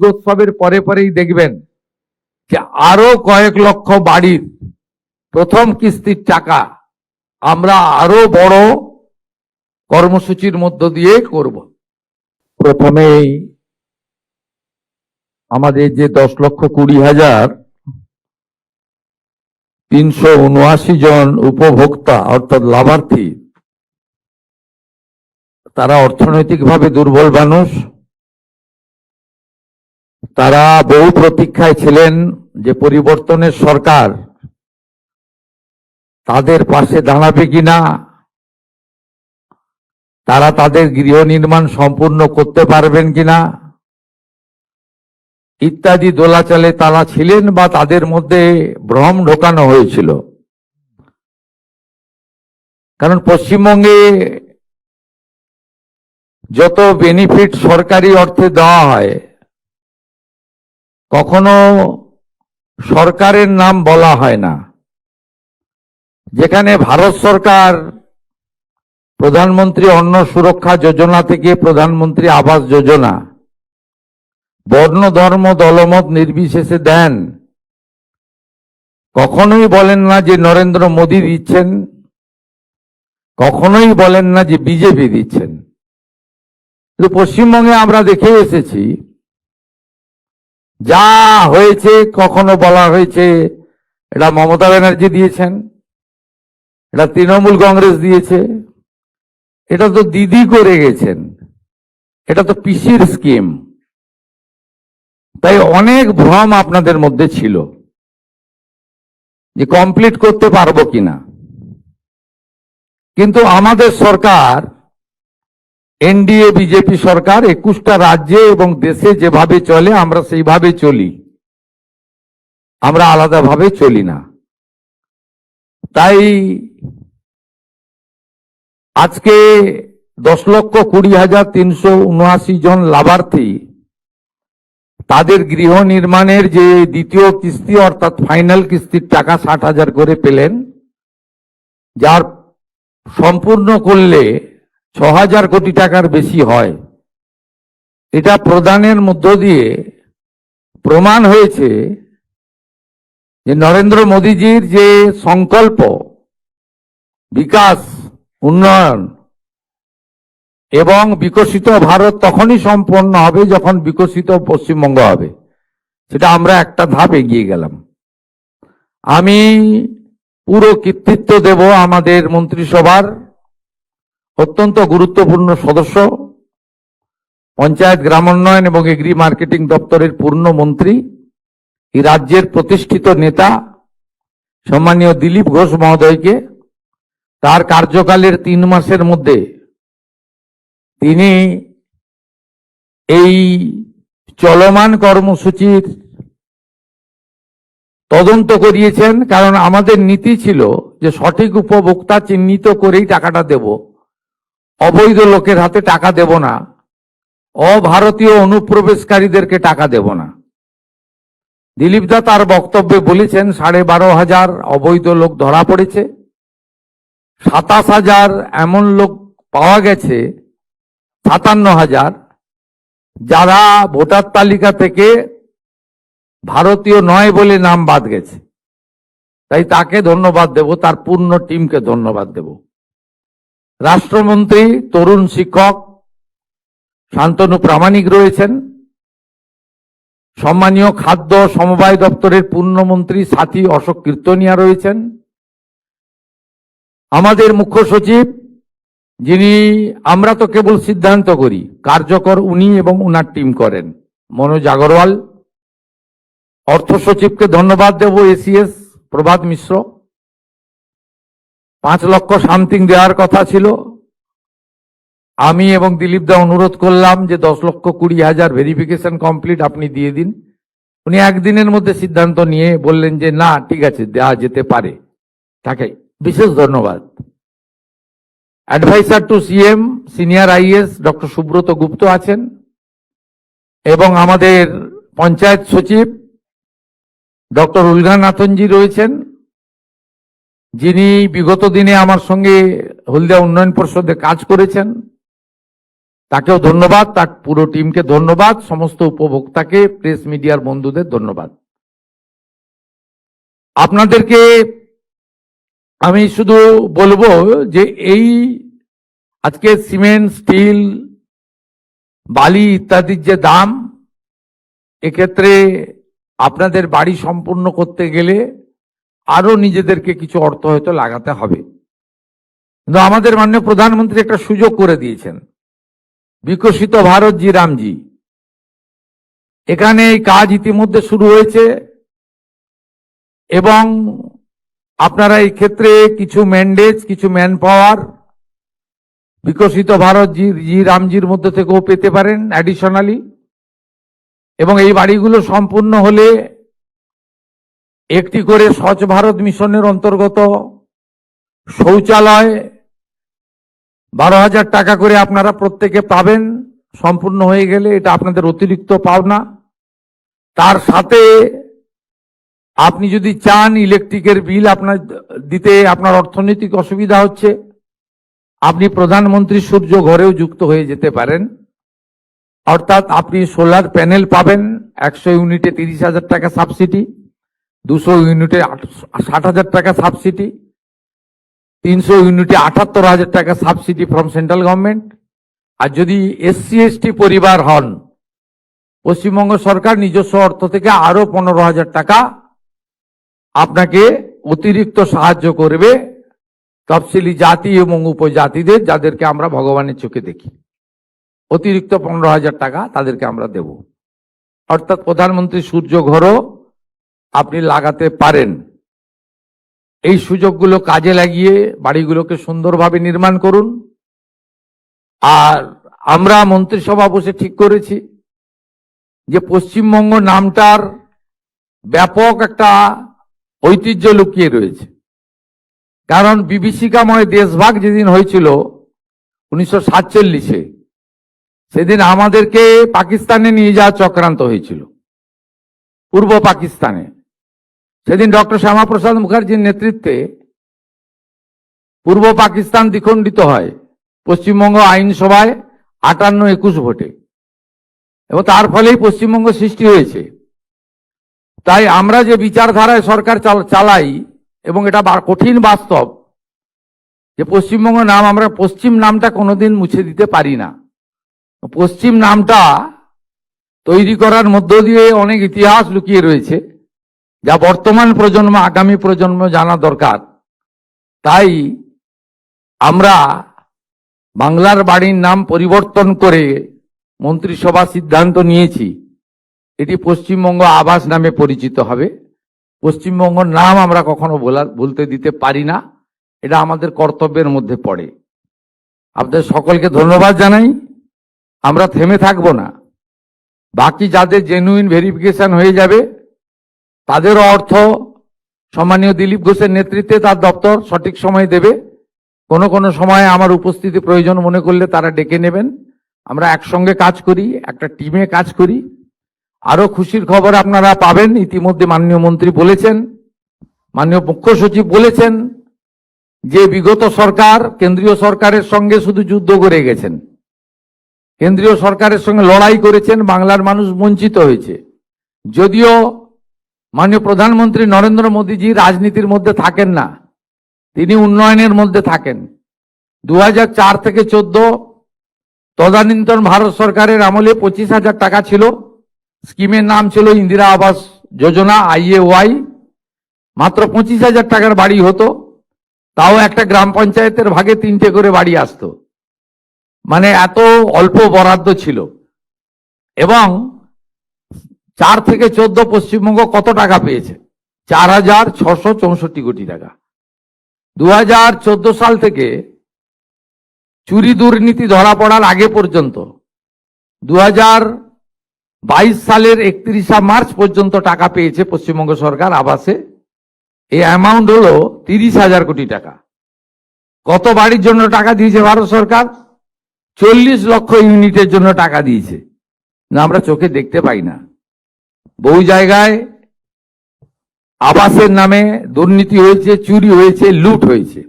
উৎসবের পরে পরেই দেখবেন যে আরো কয়েক লক্ষ বাড়ির প্রথম কিস্তির টাকা আমরা আরো বড় কর্মসূচির মধ্য দিয়ে করব। প্রথমেই আমাদের যে 10,20,379 জন উপভোক্তা অর্থাৎ লাভার্থী, তারা অর্থনৈতিকভাবে দুর্বল মানুষ। তারা বহু প্রতীক্ষায় ছিলেন যে পরিবর্তনের সরকার তাদের পাশে দাঁড়াবে কিনা, তারা তাদের গৃহ নির্মাণ সম্পূর্ণ করতে পারবেন কিনা ইত্যাদি দোলাচলে তারা ছিলেন বা তাদের মধ্যে ভ্রম ঢোকানো হয়েছিল। কারণ পশ্চিমবঙ্গে যত বেনিফিট সরকারি অর্থে দেওয়া হয়, কখনো সরকারের নাম বলা হয় না। যেখানে ভারত সরকার প্রধানমন্ত্রী অন্ন সুরক্ষা যোজনা থেকে প্রধানমন্ত্রী আবাস যোজনা বর্ণ ধর্ম দলমত নির্বিশেষে দেন, কখনোই বলেন না যে নরেন্দ্র মোদী দিচ্ছেন, কখনোই বলেন না যে বিজেপি দিচ্ছেন। কিন্তু পশ্চিমবঙ্গে আমরা দেখে এসেছি যা হয়েছে, কখনো বলা হয়েছে এটা মমতা ব্যানার্জি দিয়েছেন, এটা তৃণমূল কংগ্রেস দিয়েছে, এটা তো দিদি করে গেছেন, এটা তো পিসির স্কিম। তাই অনেক ভ্রম আপনাদের মধ্যে ছিল যে কমপ্লিট করতে পারবো কিনা। কিন্তু আমাদের সরকার, এনডিএ বিজেপি সরকার 21টা রাজ্যে এবং দেশে যেভাবে চলে আমরা সেইভাবে চলি, আমরা আলাদাভাবে চলি না। তাই আজকে 10,20,379 জন লাভার্থী তাদের গৃহ নির্মাণের যে দ্বিতীয় কিস্তি অর্থাৎ ফাইনাল কিস্তির টাকা 60,000 করে পেলেন, যার সম্পূর্ণ করলে 6,000 কোটি টাকার বেশি হয়। এটা প্রদানের মধ্য দিয়ে প্রমাণ হয়েছে যে নরেন্দ্র মোদীজির যে সংকল্প বিকাশ, উন্নয়ন এবং বিকশিত ভারত তখনই সম্পন্ন হবে যখন বিকশিত পশ্চিমবঙ্গ হবে। সেটা আমরা একটা ধাপ এগিয়ে গেলাম। আমি পুরো কৃতিত্ব দেব আমাদের মন্ত্রিসভার অত্যন্ত গুরুত্বপূর্ণ সদস্য, পঞ্চায়েত গ্রামোন্নয়ন এবং এগ্রি মার্কেটিং দপ্তরের পূর্ণ মন্ত্রী, এই রাজ্যের প্রতিষ্ঠিত নেতা সম্মানীয় দিলীপ ঘোষ মহোদয়কে। তার কার্যকালের 3 মাসের মধ্যে তিনি এই চলমান কর্মসূচির তদন্ত করিয়েছেন। কারণ আমাদের নীতি ছিল যে সঠিক উপভোক্তা চিহ্নিত করেই টাকাটা দেব, অবৈধ লোকের হাতে টাকা দেব না, অভারতীয় অনুপ্রবেশকারীদেরকে টাকা দেব না। দিলীপ দা তার বক্তব্যে বলেছেন 12,500 অবৈধ লোক ধরা পড়েছে, 27,000 এমন লোক পাওয়া গেছে, 57,000 যারা ভোটার তালিকা থেকে ভারতীয় নয় বলে নাম বাদ গেছে। তাই তাকে ধন্যবাদ দেব, তার পূর্ণ টিমকে ধন্যবাদ দেব। রাষ্ট্রমন্ত্রী তরুণ শিক্ষক শান্তনু প্রামাণিক রয়েছেন, সম্মানীয় খাদ্য সমবায় দপ্তরের পূর্ণমন্ত্রী সাথী অশোক কীর্তনিয়া রয়েছেন, আমাদের মুখ্য সচিব যিনি আমরা তো কেবল সিদ্ধান্ত করি, কার্যকর উনি এবং উনার টিম করেন, মনোজ আগরওয়াল। অর্থ সচিবকে ধন্যবাদ দেব, এসিএস প্রভাত মিশ্র। 5 লক্ষ সামথিং দেওয়ার কথা ছিল, আমি এবং দিলীপ দা অনুরোধ করলাম যে 10,20,000 ভেরিফিকেশন কমপ্লিট আপনি দিয়ে দিন। উনি একদিনের মধ্যে সিদ্ধান্ত নিয়ে বললেন যে না ঠিক আছে দেওয়া যেতে পারে। তাকে বিশেষ ধন্যবাদ। Adviser to CM senior IAS doctor Subrata Gupta আছেন এবং আমাদের পঞ্চায়েত সচিব ডক্টর উলগানাথনজি রয়েছেন, যিনি বিগত দিনে আমার সঙ্গে হলদিয়া উন্নয়ন পর্ষদে কাজ করেছেন। তাকেও ধন্যবাদ, তার পুরো টিমকে ধন্যবাদ, সমস্ত উপভোক্তাকে, প্রেস মিডিয়ার বন্ধুদের ধন্যবাদ। আপনাদেরকে আমি শুধু বলবো যে এই আজকে সিমেন্ট, স্টিল, বালি ইত্যাদির যে দাম, এক্ষেত্রে আপনাদের বাড়ি সম্পূর্ণ করতে গেলে আরো নিজেদেরকে কিছু অর্থ হয়তো লাগাতে হবে, কিন্তু আমাদের মাননীয় প্রধানমন্ত্রী একটা সুযোগ করে দিয়েছেন, বিকশিত ভারত জি রামজি। এখানে এই কাজ ইতিমধ্যে শুরু হয়েছে এবং আপনারা এই ক্ষেত্রে কিছু ম্যান্ডেজ, কিছু ম্যান পাওয়ার বিকশিত ভারত জি রামজির মধ্যে থেকেও পেতে পারেন অ্যাডিশনালি। এবং এই বাড়িগুলো সম্পূর্ণ হলে একটি করে স্বচ্ছ ভারত মিশনের অন্তর্গত শৌচালয় 12,000 টাকা করে আপনারা প্রত্যেকে পাবেন সম্পূর্ণ হয়ে গেলে, এটা আপনাদের অতিরিক্ত পাওনা। তার সাথে আপনি যদি চান ইলেকট্রিকের বিল আপনার দিতে আপনার অর্থনৈতিক অসুবিধা হচ্ছে, আপনি প্রধানমন্ত্রী সূর্য ঘরেও যুক্ত হয়ে যেতে পারেন। অর্থাৎ আপনি সোলার প্যানেল পাবেন 100 ইউনিটে 30,000 টাকা সাবসিডি, 200 ইউনিটে 60,000 টাকা সাবসিডি, 300 ইউনিটে 78,000 টাকা সাবসিডি ফ্রম সেন্ট্রাল গভর্নমেন্ট। আর যদি SC/ST পরিবার হন, পশ্চিমবঙ্গ সরকার নিজস্ব অর্থ থেকে আরো 15,000 টাকা আপনাকে অতিরিক্ত সাহায্য করবে তফসিলি জাতি এবং উপজাতিদের, যাদেরকে আমরা ভগবানের চোখে দেখি। অতিরিক্ত 15,000 টাকা তাদেরকে আমরা দেব। অর্থাৎ প্রধানমন্ত্রী সূর্য ঘরও আপনি লাগাতে পারেন। এই সুযোগগুলো কাজে লাগিয়ে বাড়িগুলোকে সুন্দরভাবে নির্মাণ করুন। আর আমরা মন্ত্রিসভা বসে ঠিক করেছি যে পশ্চিমবঙ্গ নামটার ব্যাপক একটা ঐতিহ্য লুকিয়ে রয়েছে। কারণ বিভীষিকাময় দেশভাগ যেদিন হয়েছিল 1947-এ, সেদিন আমাদেরকে পাকিস্তানে নিয়ে যাওয়ার চক্রান্ত হয়েছিল, পূর্ব পাকিস্তানে। সেদিন ডক্টর শ্যামাপ্রসাদ মুখার্জির নেতৃত্বে পূর্ব পাকিস্তান দ্বিখণ্ডিত হয় পশ্চিমবঙ্গ আইনসভায় 58-21 ভোটে, এবং তার ফলেই পশ্চিমবঙ্গ সৃষ্টি হয়েছে। তাই আমরা যে বিচারধারায় সরকার চালাই, এবং এটা কঠিন বাস্তব যে পশ্চিমবঙ্গ নাম, আমরা পশ্চিম নামটা কোনোদিন মুছে দিতে পারি না। পশ্চিম নামটা তৈরি করার মধ্য দিয়ে অনেক ইতিহাস লুকিয়ে রয়েছে, যা বর্তমান প্রজন্ম, আগামী প্রজন্ম জানা দরকার। তাই আমরা বাংলার বাড়ির নাম পরিবর্তন করে মন্ত্রিসভা সিদ্ধান্ত নিয়েছি, এটি পশ্চিমবঙ্গ আবাস নামে পরিচিত হবে। পশ্চিমবঙ্গ নাম আমরা কখনো বলতে দিতে পারি না, এটা আমাদের কর্তব্যের মধ্যে পড়ে। আপনাদের সকলকে ধন্যবাদ জানাই। আমরা থেমে থাকব না। বাকি যাদের জেনুইন ভেরিফিকেশন হয়ে যাবে তাদেরও অর্থ সম্মানীয় দিলীপ ঘোষের নেতৃত্বে তার দপ্তর সঠিক সময় দেবে। কোনো কোনো সময় আমার উপস্থিতি প্রয়োজন মনে করলে তারা ডেকে নেবেন। আমরা একসঙ্গে কাজ করি, একটা টিমে কাজ করি। আরো খুশির খবর আপনারা পাবেন। ইতিমধ্যে মাননীয় মন্ত্রী বলেছেন, মাননীয় মুখ্য সচিব বলেছেন যে বিগত সরকার কেন্দ্রীয় সরকারের সঙ্গে শুধু যুদ্ধ করে গেছেন, কেন্দ্রীয় সরকারের সঙ্গে লড়াই করেছেন, বাংলার মানুষ বঞ্চিত হয়েছে। যদিও মাননীয় প্রধানমন্ত্রী নরেন্দ্র মোদীজি রাজনীতির মধ্যে থাকেন না, তিনি উন্নয়নের মধ্যে থাকেন। 2004 থেকে 14 তদানীন্তন ভারত সরকারের আমলে 25,000 টাকা ছিল। স্কিমের নাম ছিল ইন্দিরা আবাস যোজনা, IAY। মাত্র 25,000 টাকার বাড়ি হতো, তাও একটা গ্রাম পঞ্চায়েতের ভাগে 3টে করে বাড়ি আসতো। মানে এত অল্প বরাদ্দ ছিল। এবং 4 থেকে 14 পশ্চিমবঙ্গ কত টাকা পেয়েছে? 4,664 কোটি টাকা। 2014 সাল থেকে চুরি দুর্নীতি ধরা পড়ার আগে পর্যন্ত 2022 সালের 31 মার্চ পর্যন্ত টাকা পেয়েছে পশ্চিমবঙ্গ সরকার আবাসে। এই অ্যামাউন্ট হলো 30,000 কোটি টাকা। কত বাড়ির জন্য টাকা দিয়েছে ভারত সরকার? 40 লক্ষ ইউনিটের জন্য টাকা দিয়েছে। না, আমরা চোখে দেখতে পাই না। বহু জায়গায় আবাসের নামে দুর্নীতি হয়েছে, চুরি হয়েছে, লুট হয়েছে।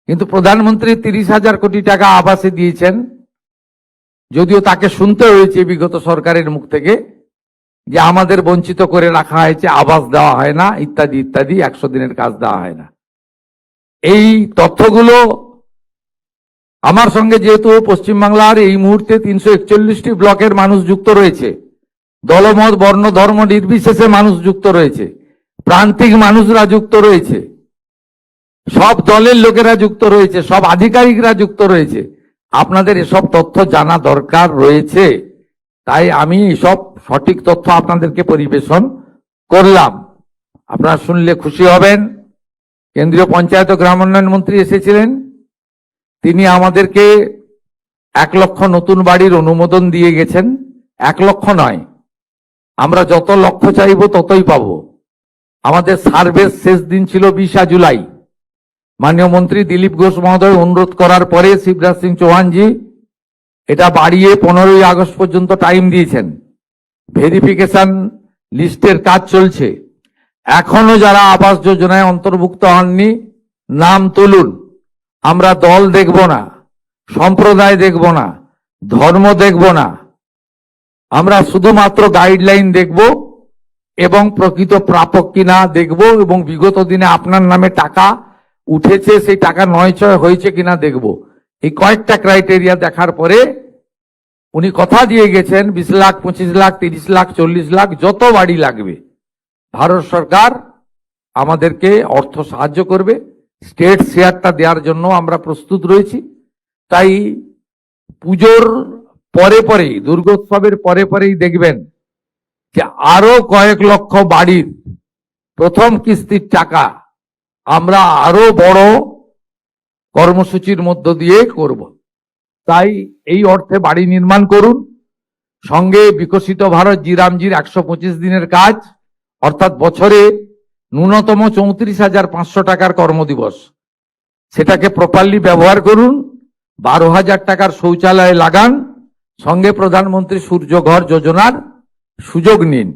কিন্তু প্রধানমন্ত্রী 30,000 কোটি টাকা আবাসে দিয়েছেন। যদিও তাকে শুনতে হয়েছে বিগত সরকারের মুখ থেকে যে আমাদের বঞ্চিত করে রাখা হয়েছে, আবাস দেওয়া হয় না, ইত্যাদি ইত্যাদি, 100 দিনের কাজ দেওয়া হয় না। এই তথ্যগুলো আমার সঙ্গে, যেহেতু পশ্চিমবাংলার এই মুহূর্তে 341টি ব্লকের মানুষ যুক্ত রয়েছে, দলমত বর্ণ ধর্ম নির্বিশেষে মানুষ যুক্ত রয়েছে, প্রান্তিক মানুষরা যুক্ত রয়েছে, সব দলের লোকেরা যুক্ত রয়েছে, সব আধিকারিকরা যুক্ত রয়েছে, আপনাদের এসব তথ্য জানা দরকার রয়েছে। তাই আমি এসব সঠিক তথ্য আপনাদেরকে পরিবেশন করলাম। আপনারা শুনলে খুশি হবেন। কেন্দ্রীয় পঞ্চায়েত ও গ্রাম উন্নয়ন মন্ত্রী এসেছিলেন, তিনি আমাদেরকে 1 লক্ষ নতুন বাড়ির অনুমোদন দিয়ে গেছেন। 1 লক্ষ নয়, আমরা যত লক্ষ চাইব ততই পাবো। আমাদের সার্ভের শেষ দিন ছিল 20 জুলাই। মাননীয় মন্ত্রী দিলীপ ঘোষ মহোদয় অনুরোধ করার পরে শিবরাজ সিং চৌহানজি এটা বাড়িয়ে 15ই আগস্ট পর্যন্ত টাইম দিয়েছেন। ভেরিফিকেশন লিস্টের কাজ চলছে। এখনো যারা আবাস যোজনায় অন্তর্ভুক্ত হননি, নাম তুলুন। আমরা দল দেখব না, সম্প্রদায় দেখব না, ধর্ম দেখব না, আমরা শুধুমাত্র গাইডলাইন দেখব এবং প্রকৃত প্রাপক কিনা দেখব, এবং বিগত দিনে আপনার নামে টাকা উঠেছে, সেই টাকা নয়ছয় হয়েছে কিনা দেখব। এই কয়েকটা ক্রাইটেরিয়া দেখার পরে উনি কথা দিয়ে গেছেন 20 লাখ, 25 লাখ, 30 লাখ, 40 লাখ, যত বাড়ি লাগবে ভারত সরকার আমাদেরকে অর্থ সাহায্য করবে। স্টেট শেয়ারটা দেওয়ার জন্য আমরা প্রস্তুত রয়েছি। তাই পুজোর পরে পরেই, দুর্গোৎসবের পরে পরেই দেখবেন যে আরো কয়েক লক্ষ বাড়ির প্রথম কিস্তির টাকা আমরা আরো বড় কর্মসূচির মধ্য দিয়ে করব। তাই এই অর্থে বাড়ি নির্মাণ করুন। সঙ্গে বিকশিত ভারত জি রামজির 125 দিনের কাজ, অর্থাৎ বছরে ন্যূনতম 34,500 টাকার কর্মদিবস, সেটাকে প্রপারলি ব্যবহার করুন। 12,000 টাকার শৌচালয় লাগান। সঙ্গে প্রধানমন্ত্রী সূর্য ঘর যোজনার সুযোগ নিন।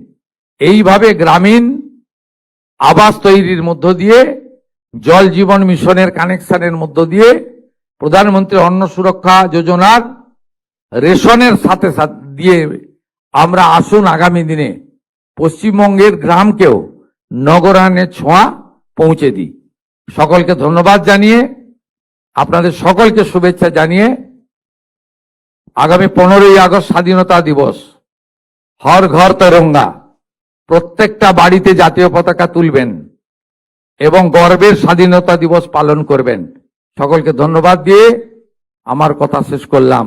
এইভাবে গ্রামীণ আবাস তৈরির মধ্য দিয়ে, জল জীবন মিশনের কানেকশনের মধ্য দিয়ে, প্রধানমন্ত্রী অন্ন সুরক্ষা যোজনার রেশনের সাথে সাথে দিয়ে আমরা আসুন আগামী দিনে পশ্চিমবঙ্গের গ্রামকেও নগরায়নের ছোঁয়া পৌঁছে দিই। সকলকে ধন্যবাদ জানিয়ে, আপনাদের সকলকে শুভেচ্ছা জানিয়ে, আগামী 15ই আগস্ট স্বাধীনতা দিবস, হর ঘর তেরঙ্গা, প্রত্যেকটা বাড়িতে জাতীয় পতাকা তুলবেন এবং গর্বের স্বাধীনতা দিবস পালন করবেন। সকলকে ধন্যবাদ দিয়ে আমার কথা শেষ করলাম।